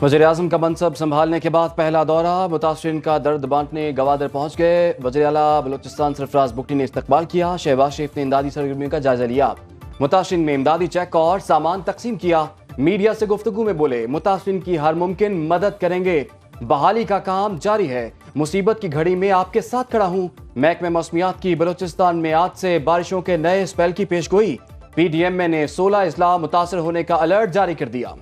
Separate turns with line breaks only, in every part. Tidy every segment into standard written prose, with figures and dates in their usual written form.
वज़ीर-ए-आज़म का मनसब संभालने के बाद पहला दौरा, मुतासरीन का दर्द बांटने गवादर पहुंच गए। वज़ीर आला बलूचिस्तान सरफराज बुगटी ने इस्तकबाल किया। शहबाज शरीफ ने इमदादी सरगर्मियों का जायजा लिया। मुतासरीन में इमदादी चेक और सामान तकसीम किया। मीडिया से गुफ्तगू में बोले, मुतासरीन की हर मुमकिन मदद करेंगे। बहाली का काम जारी है। मुसीबत की घड़ी में आपके साथ खड़ा हूँ। महकमे मौसमियात की बलूचिस्तान में आज से बारिशों के नए स्पेल की पेशगोई। PDMA ने 16 अजला मुतासर होने का अलर्ट जारी कर दिया।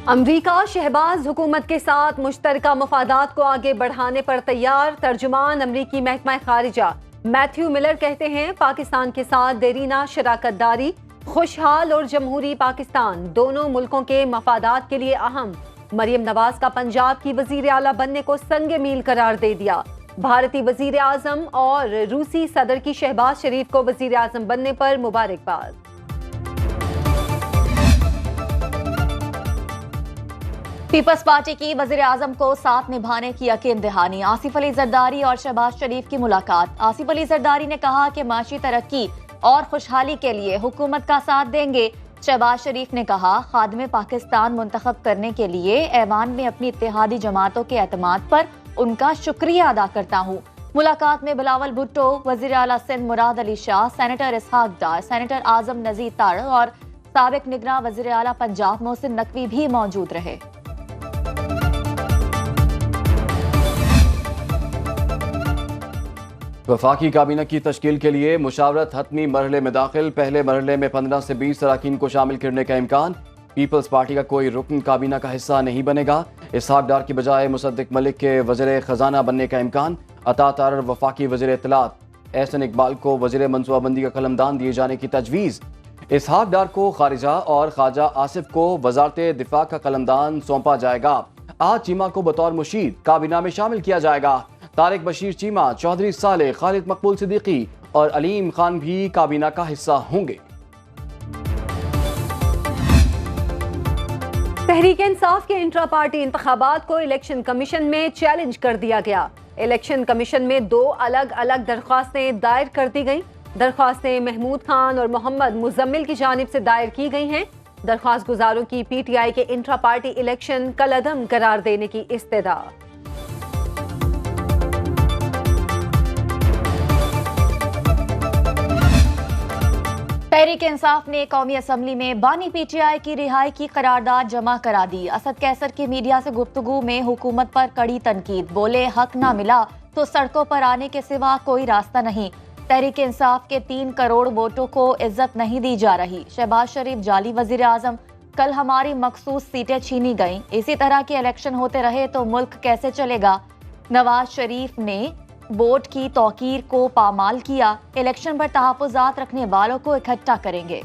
अमरीका शहबाज हुकूमत के साथ मुश्तरका मफादात को आगे बढ़ाने पर तैयार। तर्जुमान अमरीकी महकमा खारिजा मैथ्यू मिलर कहते हैं, पाकिस्तान के साथ देरीना शराकतदारी खुशहाल और जमहूरी पाकिस्तान दोनों मुल्कों के मफादात के लिए अहम। मरियम नवाज का पंजाब की वजीर आला बनने को संग मील करार दे दिया। भारतीय वजीर आजम और रूसी सदर की शहबाज शरीफ को वजीर आजम बनने पर मुबारकबाद।
पीपल्स पार्टी की वजीर आजम को साथ निभाने की यकीन दहानी। आसिफ अली जरदारी और शहबाज शरीफ की मुलाकात। आसिफ अली जरदारी ने कहा कि माशी तरक्की और खुशहाली के लिए हुकूमत का साथ देंगे। शहबाज शरीफ ने कहा, खादिम पाकिस्तान मुंतखब करने के लिए ऐवान में अपनी इत्तेहादी जमातों के एतमाद पर उनका शुक्रिया अदा करता हूँ। मुलाकात में बिलावल भुट्टो, वजीर आला सिंध मुराद अली शाह, सेनेटर इसहाक डार, सेनेटर आजम नजीर तार और साबिक निगरां वजीर आला पंजाब मोहसिन नकवी भी मौजूद रहे।
वफाकी काबीना की तश्कील के लिए मुशावरत हतमी मरहले में दाखिल। पहले मरहले में 15 से 20 अरकान को शामिल करने का इम्कान। पीपल्स पार्टी का कोई रुकन काबीना का हिस्सा नहीं बनेगा। इसहाक डार की बजाय मुसद्दिक मलिक के वज़ीर खजाना बनने का इम्कान। अता तारर वफाकी वज़ीर इत्तलात, एहसन इकबाल को वज़ीर मनसूबाबंदी का कलमदान दिए जाने की तजवीज़। इसहाक डार को खारिजा और ख्वाजा आसिफ को वजारत दिफा का कलमदान सौंपा जाएगा। आज चीमा को बतौर मुशीर काबीना में शामिल किया जाएगा। तारिक बशीर चीमा, चौधरी साले, खालिद मकबूल सिद्दीकी और अलीम खान भी काबीना का हिस्सा होंगे।
तहरीक इंसाफ के इंट्रा पार्टी इंतखाबात को इलेक्शन कमीशन में चैलेंज कर दिया गया। इलेक्शन कमीशन में 2 अलग अलग दरख्वास्तें दायर कर दी गईं। दरख्वास्तें महमूद खान और मोहम्मद मुजम्मिल की जानिब से दायर की गई हैं। दरख्वास्त गुजारों की PTI के इंट्रा पार्टी इलेक्शन कलअदम करार देने की इस्तदा।
तहरीक इंसाफ ने कौमी असम्बली में बानी PTI की रिहाई की करारदाद जमा करा दी। असद कैसर की मीडिया से गुफ्तगू में हुकूमत पर कड़ी तनकीद। बोले, हक ना मिला तो सड़कों पर आने के सिवा कोई रास्ता नहीं। तहरीक इंसाफ के 3 करोड़ वोटों को इज्जत नहीं दी जा रही। शहबाज शरीफ जाली वजीर आजम, कल हमारी मखसूस सीटें छीनी गईं। इसी तरह के इलेक्शन होते रहे तो मुल्क कैसे चलेगा। नवाज शरीफ ने वोट की तौकीर को पामाल किया। इलेक्शन पर तहफ़्फ़ुज़ात रखने वालों को इकट्ठा करेंगे।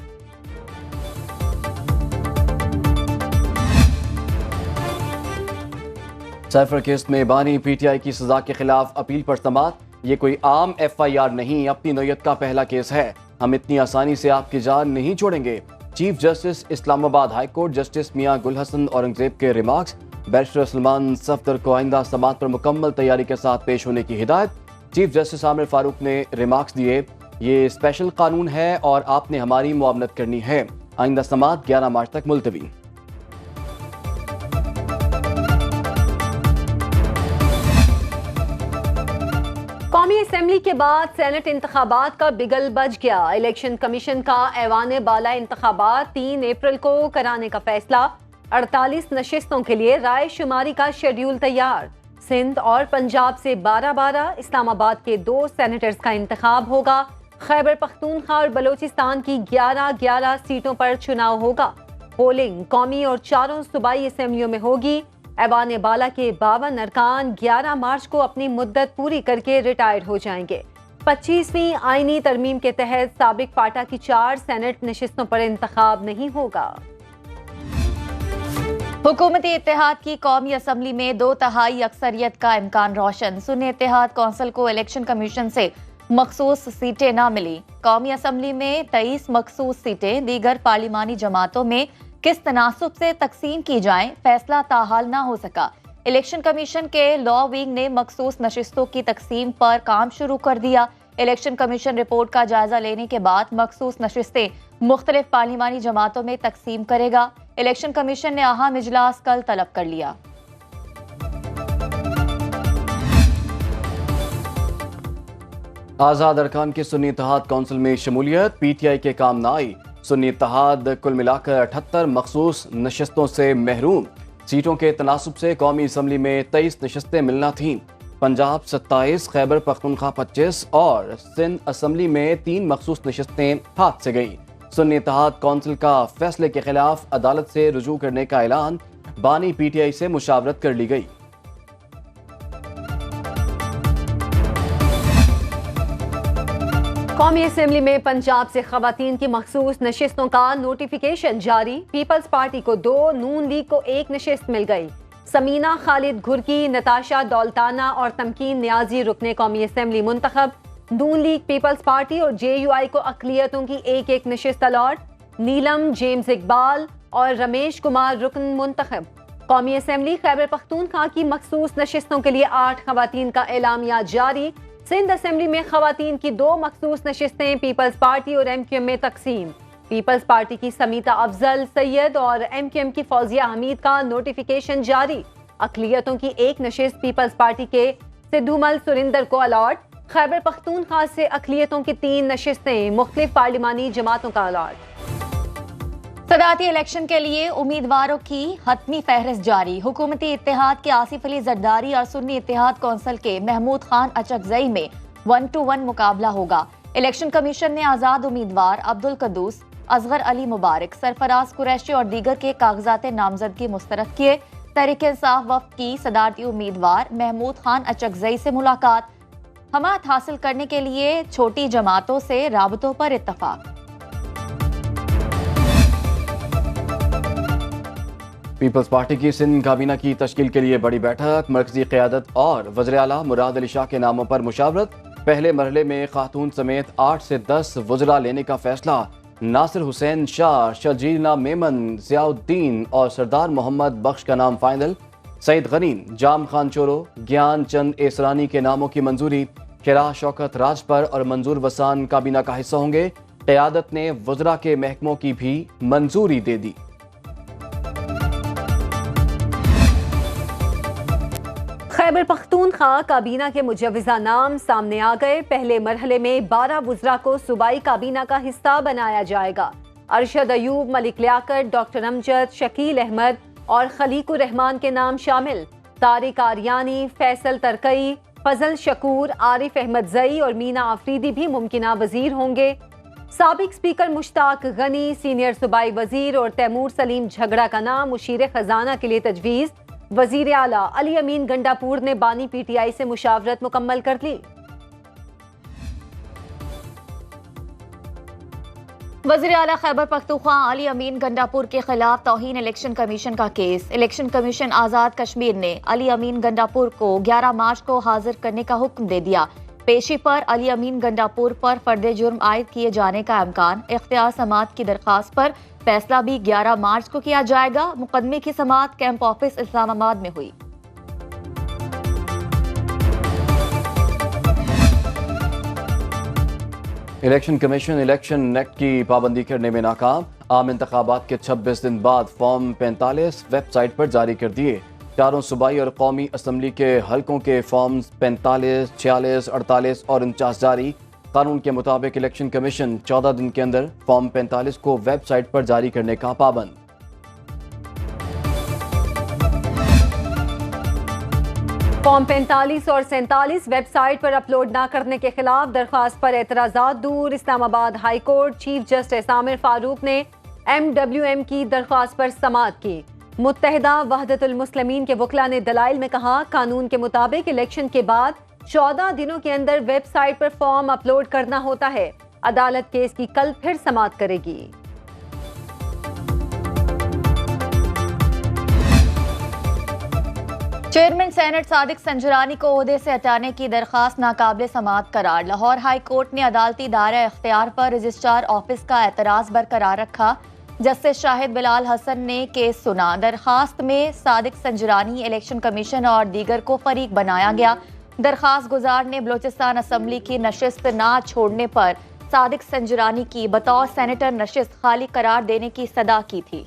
साइफर केस में बानी PTI की सजा के खिलाफ अपील पर समात। ये कोई आम FIR नहीं, अपनी नौयत का पहला केस है। हम इतनी आसानी से आपकी जान नहीं छोड़ेंगे। Chief justice Islamabad high court justice Mian Gul Hassan Aurangzeb के रिमार्क्स। बैरिस्टर सलमान सफदर को आइंदा समात पर मुकम्मल तैयारी के साथ पेश होने की हिदायत। चीफ जस्टिस आमिर फारूक ने रिमार्क्स दिए, ये स्पेशल कानून है और आपने हमारी मुआवनत करनी है। आइंदा समात 11 मार्च तक मुलतवी।
कौमी असेंबली के बाद सेनेट इंतखाबात का बिगल बज गया। इलेक्शन कमीशन का ऐवान बाला इंतखाबात 3 अप्रैल को कराने का फैसला। 48 नशिस्तों के लिए राय शुमारी का शेड्यूल तैयार। सिंध और पंजाब से 12-12, इस्लामाबाद के 2 सेनेटर्स का इंतखाब होगा। खैबर पख्तूनख्वा और बलोचिस्तान की 11-11 सीटों पर चुनाव होगा। पोलिंग कौमी और 4 सूबाई असेंबलियों में होगी। ऐवान बाला के 52 अरकान 11 मार्च को अपनी मुद्दत पूरी करके रिटायर हो जाएंगे। 25वीं आईनी तरमीम के तहत साबिक पार्टा की 4 सेनेट नशिस्तों पर इंतखाब नहीं होगा।
हुकूमती इत्तेहाद की कौमी असम्बली में 2/3 अक्सरियत का इम्कान रोशन। सुन्नी इत्तेहाद कौंसिल को इलेक्शन कमीशन से मखसूस सीटें न मिली। कौमी असम्बली में 23 मखसूस सीटें दीगर पार्लिमानी जमातों में किस तनासुब से तकसीम की जाएं, फैसला ताहाल न हो सका। इलेक्शन कमीशन के लॉ विंग ने मखसूस नशिस्तों की तकसीम पर काम शुरू कर दिया। इलेक्शन कमीशन रिपोर्ट का जायजा लेने के बाद मखसूस नशिस्तें मुख्तलिफ पार्लिमानी जमातों में तकसीम करेगा। इलेक्शन कमीशन ने अहम इजलास कल तलब कर लिया।
आज़ाद अरकान की सुन्नी इत्तेहाद कौंसिल में शमूलियत, पीटीआई के काम न आई। सुन्नी इत्तेहाद कुल मिलाकर 78 मखसूस नशस्तों से महरूम। सीटों के तनासुब से कौमी असम्बली में 23 नशस्तें मिलना थीं। पंजाब 27, खैबर पख्तूनख्वा 25 और सिंध असम्बली में 3 मखसूस नशस्तें हाथ से गई। सुन्नी इत्तेहाद कौंसिल का फैसले के खिलाफ अदालत से रुजू करने का ऐलान, बानी पीटीआई से मुशावरत कर ली गई।
कौमी असेंबली में पंजाब से खवातीन की मखसूस नशिस्तों का नोटिफिकेशन जारी। पीपल्स पार्टी को 2, नून लीग को 1 नशिस्त मिल गई। समीना खालिद घुरकी, नताशा दौलताना और तमकीन न्याजी रुकने कौमी असेंबली मुंतखब। नून लीग, पीपल्स पार्टी और JUI को अकलियतों की 1-1 नशिस्त अलॉट। नीलम, जेम्स इकबाल और रमेश कुमार रुकन मुंतखब। कौमी असेंबली खैबर पख्तूनख्वा की मखसूस नशिस्तों के लिए 8 खवातीन का एलामिया जारी। सिंध असेंबली में खवातीन की 2 मखसूस नशिस्तें पीपल्स पार्टी और MQM में तकसीम। पीपल्स पार्टी की समीता अफजल सैयद और MQM की फौजिया हमीद का नोटिफिकेशन जारी। अकलियतों की 1 नशिस्त पीपल्स पार्टी के सिद्धूमल सुरिंदर को अलॉट। खैबर पख्तूनख्वा से अकलियतों की 3 नशिस्तें मुख्तलिफ पार्लिमानी जमातों का अलॉट।
सदारती इलेक्शन के लिए उम्मीदवारों की हतमी फहरिस्त जारी। हुकूमती इत्तेहाद के आसिफ अली जरदारी और सुन्नी इत्तेहाद कौंसिल के महमूद खान अचकजई में 1-1 मुकाबला होगा। इलेक्शन कमीशन ने आजाद उम्मीदवार अब्दुल कद्दूस, असगर अली मुबारक, सरफराज कुरैशी और दीगर के कागजात नामजदगी मुस्तरद किए। तहरीक इंसाफ वफ्द की सदारती उम्मीदवार महमूद खान अचकजई से मुलाकात। हमायत हासिल करने के लिए छोटी जमातों से राबतों पर इत्तफाक।
पीपल्स पार्टी की सिंध काबीना की तश्कील के लिए बड़ी बैठक, मरकजी क़यादत और वज़ीर आला मुराद अली शाह के नामों पर मुशावरत। पहले मरहले में खातून समेत 8 से 10 वज़रा लेने का फैसला। नासिर हुसैन शाह, शजीना मेमन, ज़ियाउद्दीन और सरदार मोहम्मद बख्श का नाम फाइनल। सईद गनीन, जाम खान चोरो, ज्ञान चंद एसरानी के नामों की मंजूरी। हिरा शौकत राजपर और मंजूर वसान काबीना का हिस्सा होंगे। क़यादत ने वज़रा के महकमों की भी मंजूरी दे दी।
खैबर पख्तूनख्वा काबीना के मुजव्विज़ा नाम सामने आ गए। पहले मरहले में 12 वज़रा को सूबाई काबीना का हिस्सा बनाया जाएगा। अरशद अयूब, मलिक लियाकत, डॉक्टर अमजद, शकील अहमद और खलीकुर रहमान के नाम शामिल। तारिक आरियानी, फैसल तरकई, फजल शकूर, आरिफ अहमद जई और मीना आफरीदी भी मुमकिना वजीर होंगे। साबिक स्पीकर मुश्ताक गनी, सीनियर सूबाई वजीर और तैमूर सलीम झगड़ा का नाम मुशीर खजाना के लिए तजवीज़। वजीर आला अली अमीन गंडापुर ने बानी पीटीआई से मुशावरत मुकम्मल कर ली।
वज़ीर आला खैबर पख्तूनख्वा अली अमीन गंडापुर के खिलाफ तौहीन इलेक्शन कमीशन का case. Election commission Azad Kashmir ने अली अमीन गंडापुर को 11 मार्च को हाजिर करने का हुक्म दे दिया। पेशी पर अली अमीन गंडापुर पर फर्द जुर्म आयद किए जाने का इम्कान। इख्तियार समात की दरख्वास्त पर फैसला भी 11 मार्च को किया जाएगा। मुकदमे की समात कैंप ऑफिस इस्लामाबाद में हुई।
इलेक्शन कमीशन इलेक्शन एक्ट की पाबंदी करने में नाकाम। आम इंतखाबात के 26 दिन बाद फॉर्म 45 वेबसाइट पर जारी कर दिए। चारों सूबाई और कौमी असम्बली के हलकों के फॉर्म्स 45, 46, 48 और 49 जारी। कानून के मुताबिक इलेक्शन कमीशन 14 दिन के अंदर फॉर्म 45 को वेबसाइट पर जारी करने का पाबंद।
फॉर्म 45 और 47 वेबसाइट पर अपलोड न करने के खिलाफ दरख्वास्त पर एतराज़ात दूर। Islamabad high court chief justice Aamir Farooq ने MWM की दरख्वास्त पर समाअत की। मुत्तहिदा वहदतुल मुस्लिमीन के वकला ने दलाइल में कहा, कानून के मुताबिक इलेक्शन के बाद 14 दिनों के अंदर वेबसाइट पर फॉर्म अपलोड करना होता है। अदालत केस की कल फिर समाअत करेगी।
चेयरमैन सेनेट सादिक संजरानी को ओहदे से हटाने की दरखास्त नाकाबिल समाअत करार। लाहौर हाई कोर्ट ने अदालती दायरा इख्तियार पर रजिस्ट्रार ऑफिस का एतराज बरकरार रखा। जस्टिस शाहिद बिलाल हसन ने केस सुना। दरखास्त में सादिक संजरानी, इलेक्शन कमीशन और दीगर को फरीक बनाया गया। दरखास्त गुजार ने बलोचिस्तान असम्बली की नशिस्त ना छोड़ने पर सादिक संजरानी की बतौर सेनेटर नशिस्त खाली करार देने की सदा की थी।